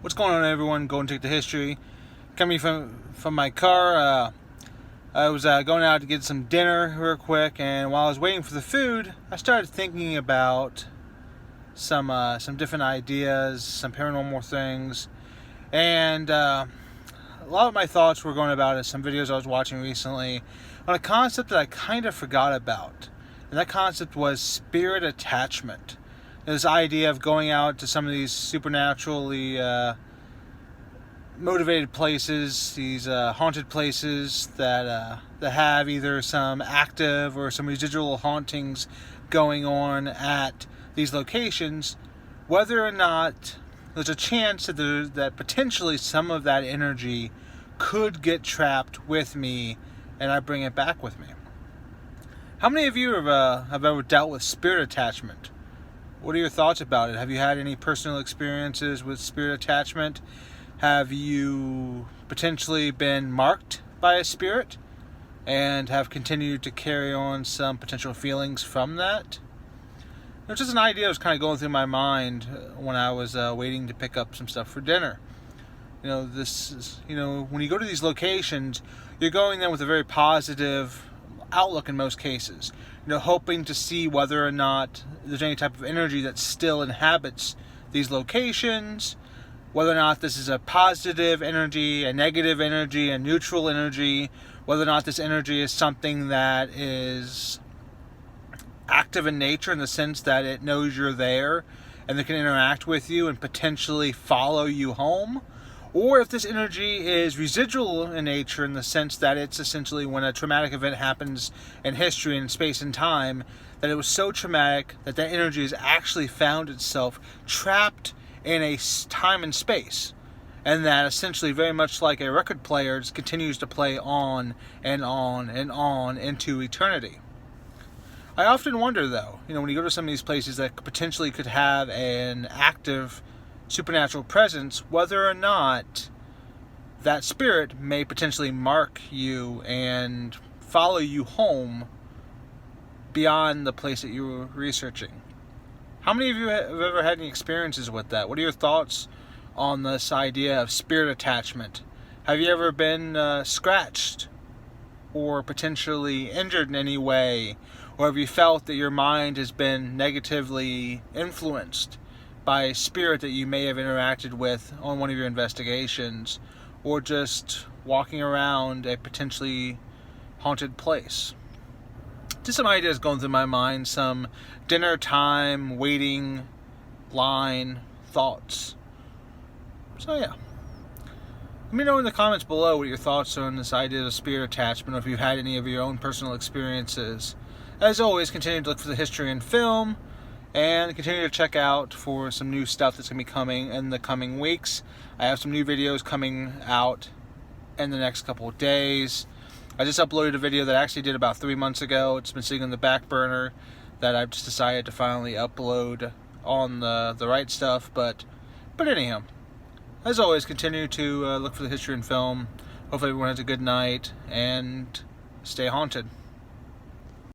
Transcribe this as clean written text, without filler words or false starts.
What's going on, everyone? Going to take the history. Coming from my car. I was going out to get some dinner real quick, and while I was waiting for the food, I started thinking about some different ideas, some paranormal things, and a lot of my thoughts were going about some videos I was watching recently on a concept that I kind of forgot about, and that concept was spirit attachment. This idea of going out to some of these supernaturally motivated places, these haunted places that have either some active or some residual hauntings going on at these locations, whether or not there's a chance that potentially some of that energy could get trapped with me and I bring it back with me. How many of you have ever dealt with spirit attachment? What are your thoughts about it? Have you had any personal experiences with spirit attachment? Have you potentially been marked by a spirit and have continued to carry on some potential feelings from that? It's just an idea that was kind of going through my mind when I was waiting to pick up some stuff for dinner. When you go to these locations, you're going there with a very positive outlook in most cases. Hoping to see whether or not there's any type of energy that still inhabits these locations, whether or not this is a positive energy, a negative energy, a neutral energy, whether or not this energy is something that is active in nature in the sense that it knows you're there and it can interact with you and potentially follow you home, or if this energy is residual in nature in the sense that it's essentially when a traumatic event happens in history and space and time, that it was so traumatic that that energy has actually found itself trapped in a time and space, and that essentially, very much like a record player, just continues to play on and on and on into eternity. I often wonder, though, when you go to some of these places that potentially could have an active supernatural presence, whether or not that spirit may potentially mark you and follow you home beyond the place that you were researching. How many of you have ever had any experiences with that? What are your thoughts on this idea of spirit attachment? Have you ever been scratched or potentially injured in any way? Or have you felt that your mind has been negatively influenced by a spirit that you may have interacted with on one of your investigations, or just walking around a potentially haunted place? Just some ideas going through my mind, some dinner time, waiting, line, thoughts. So yeah. Let me know in the comments below what your thoughts are on this idea of spirit attachment, or if you've had any of your own personal experiences. As always, continue to look for the history in film, and continue to check out for some new stuff that's going to be coming in the coming weeks. I have some new videos coming out in the next couple of days. I just uploaded a video that I actually did about 3 months ago. It's been sitting on the back burner that I've just decided to finally upload on the right stuff. But anyhow, as always, continue to look for the history in film. Hopefully everyone has a good night and stay haunted.